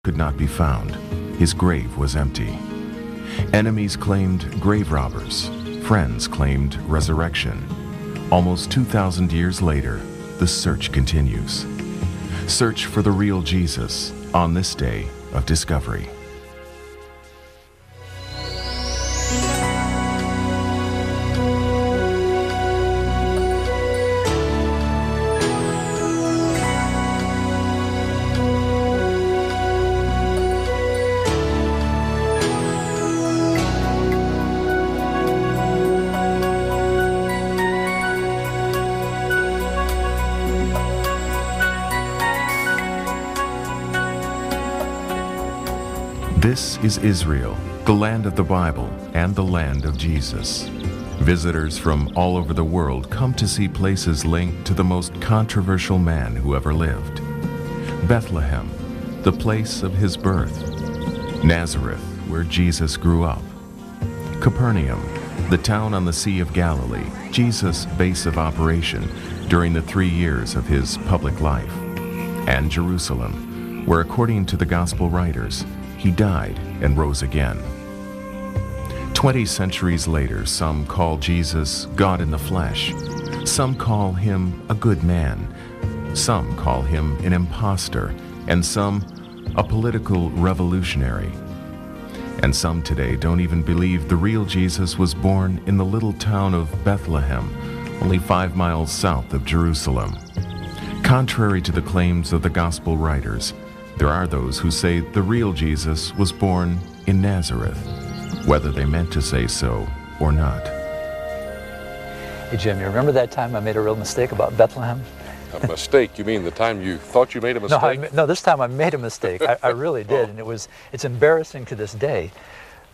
could not be found. His grave was empty. Enemies claimed grave robbers. Friends claimed resurrection. Almost 2,000 years later, the search continues. Search for the real Jesus on this day of discovery. This is Israel, the land of the Bible and the land of Jesus. Visitors from all over the world come to see places linked to the most controversial man who ever lived. Bethlehem, the place of his birth. Nazareth, where Jesus grew up. Capernaum, the town on the Sea of Galilee, Jesus' base of operation during the 3 years of his public life. And Jerusalem, where according to the Gospel writers, he died and rose again. 20 centuries later, some call Jesus God in the flesh. Some call him a good man. Some call him an impostor, and some a political revolutionary. And some today don't even believe the real Jesus was born in the little town of Bethlehem, only 5 miles south of Jerusalem. Contrary to the claims of the Gospel writers, there are those who say the real Jesus was born in Nazareth, whether they meant to say so or not. Hey Jim, you remember that time I made a real mistake about Bethlehem? A mistake? You mean the time you thought you made a mistake? No, this time I made a mistake. I really did, and it's embarrassing to this day.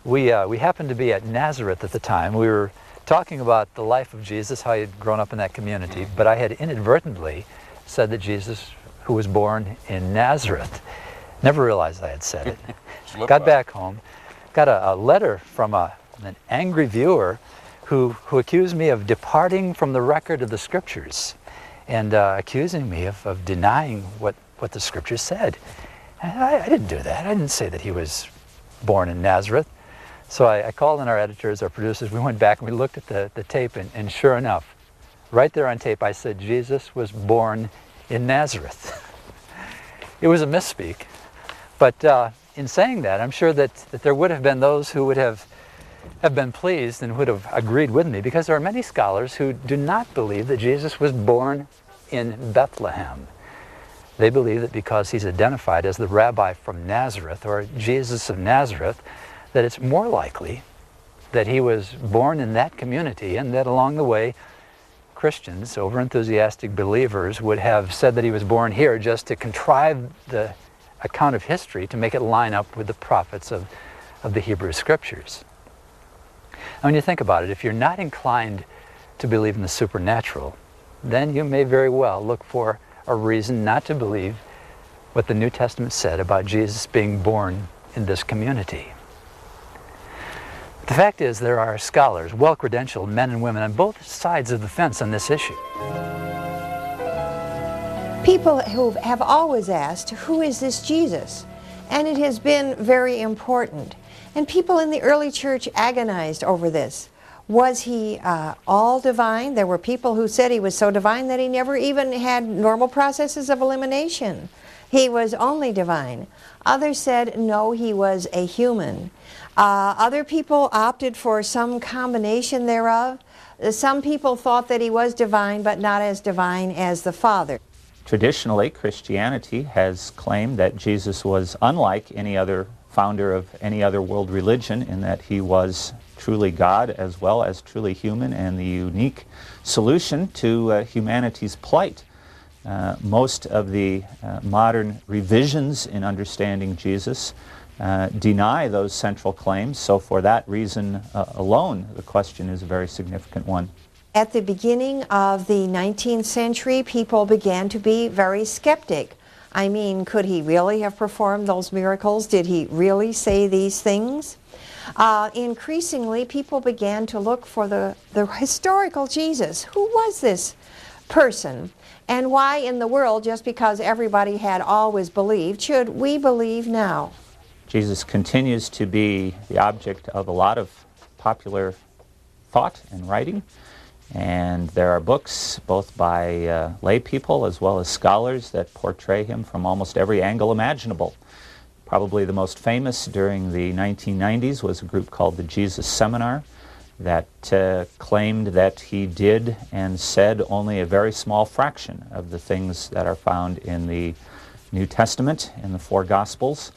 We happened to be at Nazareth at the time. We were talking about the life of Jesus, how he had grown up in that community, but I had inadvertently said that Jesus, who was born in Nazareth. Never realized I had said it. Got back home, got a letter from an angry viewer who accused me of departing from the record of the scriptures and accusing me of denying what the scriptures said. And I didn't do that. I didn't say that he was born in Nazareth. So I called in our editors, our producers. We went back and we looked at the tape, and sure enough, right there on tape, I said Jesus was born in Nazareth. It was a misspeak, but in saying that, I'm sure that there would have been those who would have been pleased and would have agreed with me, because there are many scholars who do not believe that Jesus was born in Bethlehem. They believe that because he's identified as the rabbi from Nazareth, or Jesus of Nazareth, that it's more likely that he was born in that community, and that along the way Christians, overenthusiastic believers, would have said that he was born here just to contrive the account of history to make it line up with the prophets of the Hebrew Scriptures. Now, when you think about it, if you're not inclined to believe in the supernatural, then you may very well look for a reason not to believe what the New Testament said about Jesus being born in this community. The fact is, there are scholars, well-credentialed men and women on both sides of the fence on this issue. People who have always asked, who is this Jesus? And it has been very important. And people in the early church agonized over this. Was he all divine? There were people who said he was so divine that he never even had normal processes of elimination. He was only divine. Others said, no, he was a human. Other people opted for some combination thereof. Some people thought that he was divine, but not as divine as the Father. Traditionally, Christianity has claimed that Jesus was unlike any other founder of any other world religion, in that he was truly God as well as truly human, and the unique solution to humanity's plight. Most of the modern revisions in understanding Jesus deny those central claims, so for that reason alone, the question is a very significant one. At the beginning of the 19th century, people began to be very skeptic. I mean, could he really have performed those miracles? Did he really say these things? Increasingly, people began to look for the historical Jesus. Who was this person? And why in the world, just because everybody had always believed, should we believe now? Jesus continues to be the object of a lot of popular thought and writing, and there are books both by lay people as well as scholars that portray him from almost every angle imaginable. Probably the most famous during the 1990s was a group called the Jesus Seminar that claimed that he did and said only a very small fraction of the things that are found in the New Testament, in the 4 Gospels.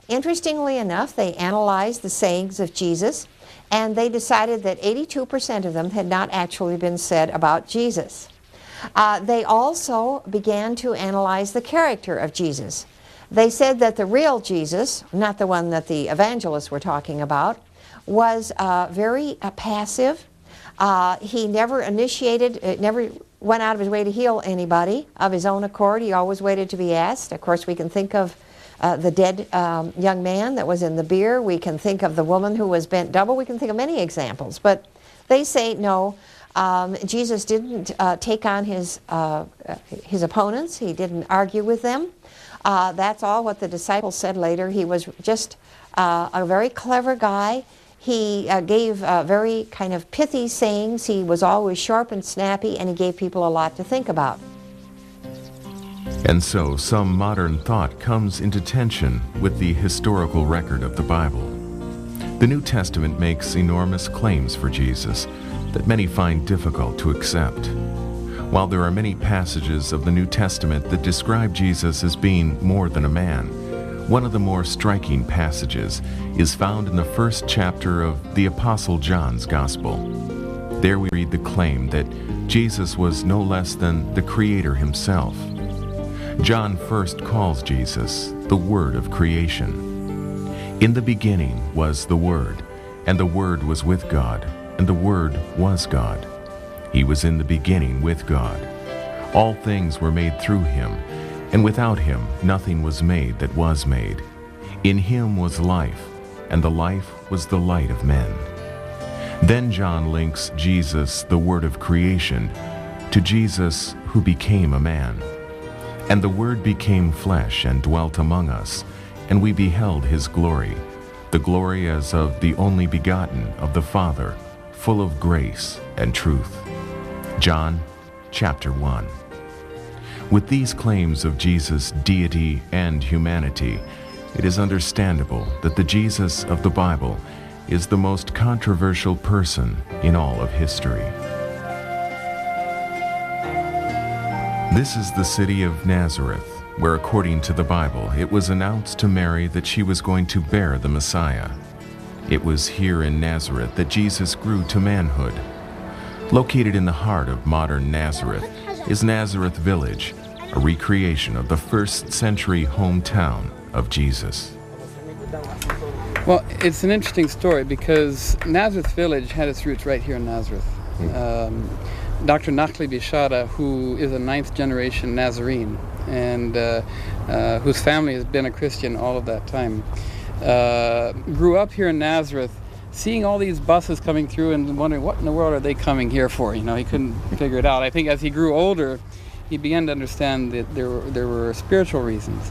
Interestingly enough, they analyzed the sayings of Jesus, and they decided that 82% of them had not actually been said about Jesus. They also began to analyze the character of Jesus. They said that the real Jesus, not the one that the evangelists were talking about, was very passive. He never initiated, never went out of his way to heal anybody of his own accord. He always waited to be asked. Of course, we can think of the dead young man that was in the beer. We can think of the woman who was bent double. We can think of many examples. But they say, no, Jesus didn't take on his opponents. He didn't argue with them. That's all what the disciples said later. He was just a very clever guy. He gave very kind of pithy sayings. He was always sharp and snappy, and he gave people a lot to think about. And so some modern thought comes into tension with the historical record of the Bible. The New Testament makes enormous claims for Jesus that many find difficult to accept. While there are many passages of the New Testament that describe Jesus as being more than a man, one of the more striking passages is found in the first chapter of the Apostle John's Gospel. There we read the claim that Jesus was no less than the Creator himself. John first calls Jesus the Word of creation. In the beginning was the Word, and the Word was with God, and the Word was God. He was in the beginning with God. All things were made through him, and without him nothing was made that was made. In him was life, and the life was the light of men. Then John links Jesus, the Word of creation, to Jesus who became a man. And the Word became flesh and dwelt among us, and we beheld his glory, the glory as of the only begotten of the Father, full of grace and truth. John chapter 1. With these claims of Jesus' deity and humanity, it is understandable that the Jesus of the Bible is the most controversial person in all of history. This is the city of Nazareth, where according to the Bible, it was announced to Mary that she was going to bear the Messiah. It was here in Nazareth that Jesus grew to manhood. Located in the heart of modern Nazareth is Nazareth Village, a recreation of the first century hometown of Jesus. Well, it's an interesting story because Nazareth Village had its roots right here in Nazareth. Dr. Nachli Bishara, who is a 9th generation Nazarene and whose family has been a Christian all of that time, grew up here in Nazareth, seeing all these buses coming through and wondering what in the world are they coming here for. You know, he couldn't figure it out. I think as he grew older, he began to understand that there were spiritual reasons.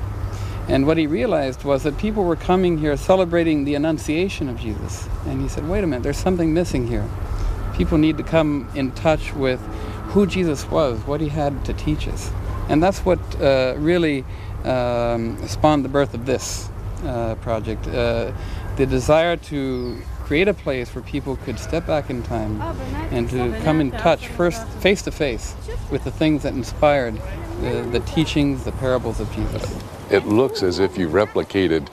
And what he realized was that people were coming here celebrating the Annunciation of Jesus. And he said, wait a minute, there's something missing here. People need to come in touch with who Jesus was, what he had to teach us. And that's what really spawned the birth of this project. The desire to create a place where people could step back in time and to come in touch first face to face with the things that inspired the teachings, the parables of Jesus. It looks as if you replicated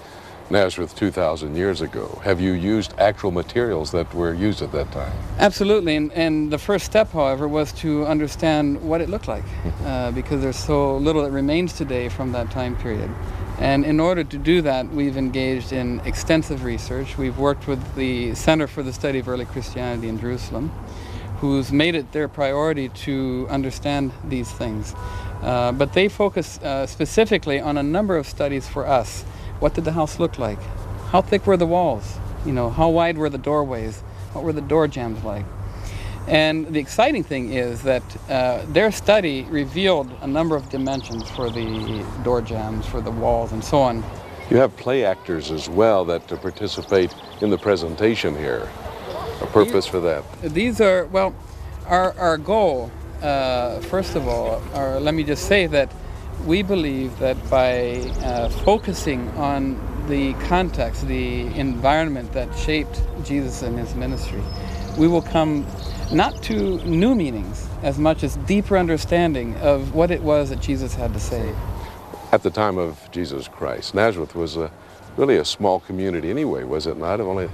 Nazareth 2,000 years ago. Have you used actual materials that were used at that time? Absolutely, and the first step, however, was to understand what it looked like, because there's so little that remains today from that time period. And in order to do that, we've engaged in extensive research. We've worked with the Center for the Study of Early Christianity in Jerusalem, who's made it their priority to understand these things. But they focus specifically on a number of studies for us. What did the house look like? How thick were the walls? You know, how wide were the doorways? What were the door jambs like? And the exciting thing is that their study revealed a number of dimensions for the door jambs, for the walls, and so on. You have play actors as well that participate in the presentation here. A purpose for that? These are, well, our goal, first of all, or let me just say that we believe that by focusing on the context, the environment that shaped Jesus and his ministry, we will come not to new meanings as much as deeper understanding of what it was that Jesus had to say. At the time of Jesus Christ, Nazareth was really a small community anyway, was it not? Only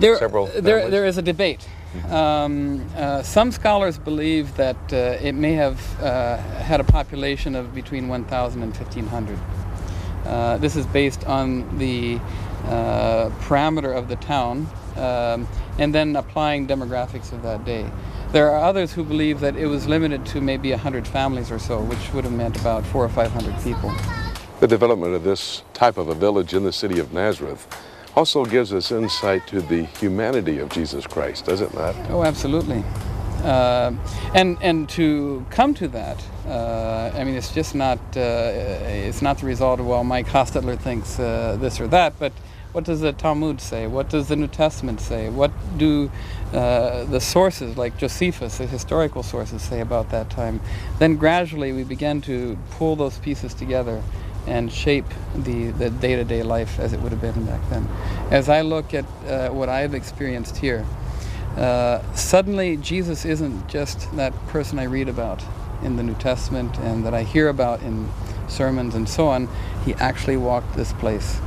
several families? There is a debate. Some scholars believe that it may have had a population of between 1,000 and 1,500. This is based on the parameter of the town and then applying demographics of that day. There are others who believe that it was limited to maybe 100 families or so, which would have meant about 400 or 500 people. The development of this type of a village in the city of Nazareth also gives us insight to the humanity of Jesus Christ, does it not? Oh, absolutely. And to come to that, I mean, it's just not, it's not the result of, well, Mike Hostetler thinks this or that, but what does the Talmud say? What does the New Testament say? What do the sources, like Josephus, the historical sources, say about that time? Then gradually we began to pull those pieces together and shape the day-to-day life as it would have been back then. As I look at what I've experienced here, suddenly Jesus isn't just that person I read about in the New Testament and that I hear about in sermons and so on. He actually walked this place.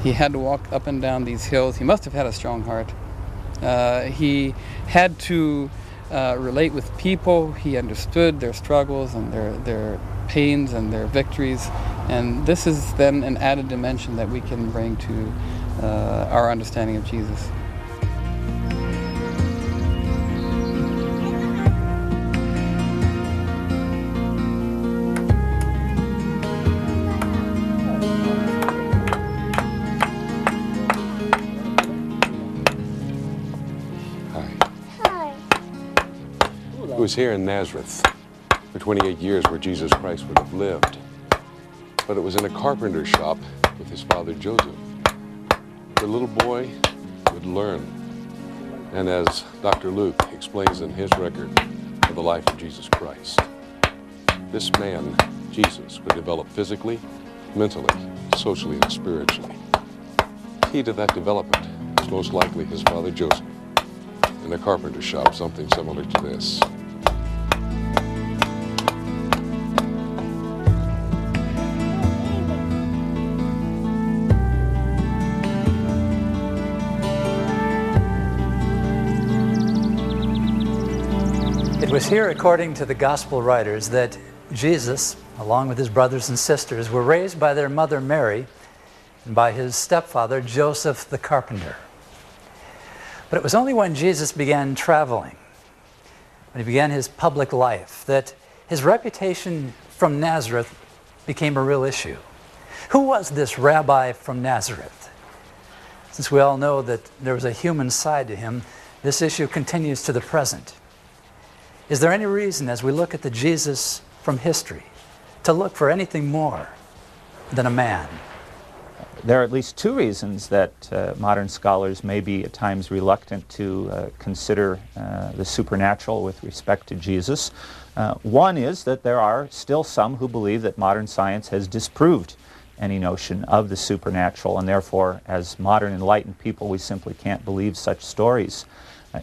He had to walk up and down these hills. He must have had a strong heart. He had to relate with people. He understood their struggles and their pains and their victories. And this is then an added dimension that we can bring to our understanding of Jesus. It was here in Nazareth for 28 years where Jesus Christ would have lived. But it was in a carpenter shop with his father Joseph. The little boy would learn. And as Dr. Luke explains in his record of the life of Jesus Christ, this man, Jesus, would develop physically, mentally, socially, and spiritually. Key to that development was most likely his father Joseph. In a carpenter shop, something similar to this. It was here, according to the gospel writers, that Jesus, along with his brothers and sisters, were raised by their mother Mary and by his stepfather Joseph the carpenter. But it was only when Jesus began traveling, when he began his public life, that his reputation from Nazareth became a real issue. Who was this rabbi from Nazareth? Since we all know that there was a human side to him, this issue continues to the present. Is there any reason, as we look at the Jesus from history, to look for anything more than a man? There are at least two reasons that modern scholars may be at times reluctant to consider the supernatural with respect to Jesus. One is that there are still some who believe that modern science has disproved any notion of the supernatural, and therefore, as modern enlightened people, we simply can't believe such stories.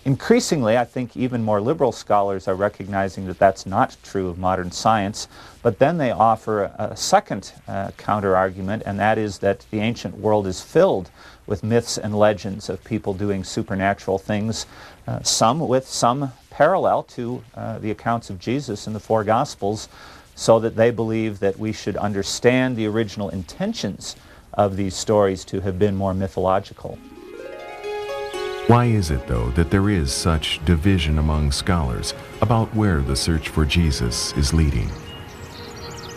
Increasingly, I think even more liberal scholars are recognizing that that's not true of modern science, but then they offer a second counter-argument, and that is that the ancient world is filled with myths and legends of people doing supernatural things, some with some parallel to the accounts of Jesus in the four Gospels, so that they believe that we should understand the original intentions of these stories to have been more mythological. Why is it, though, that there is such division among scholars about where the search for Jesus is leading?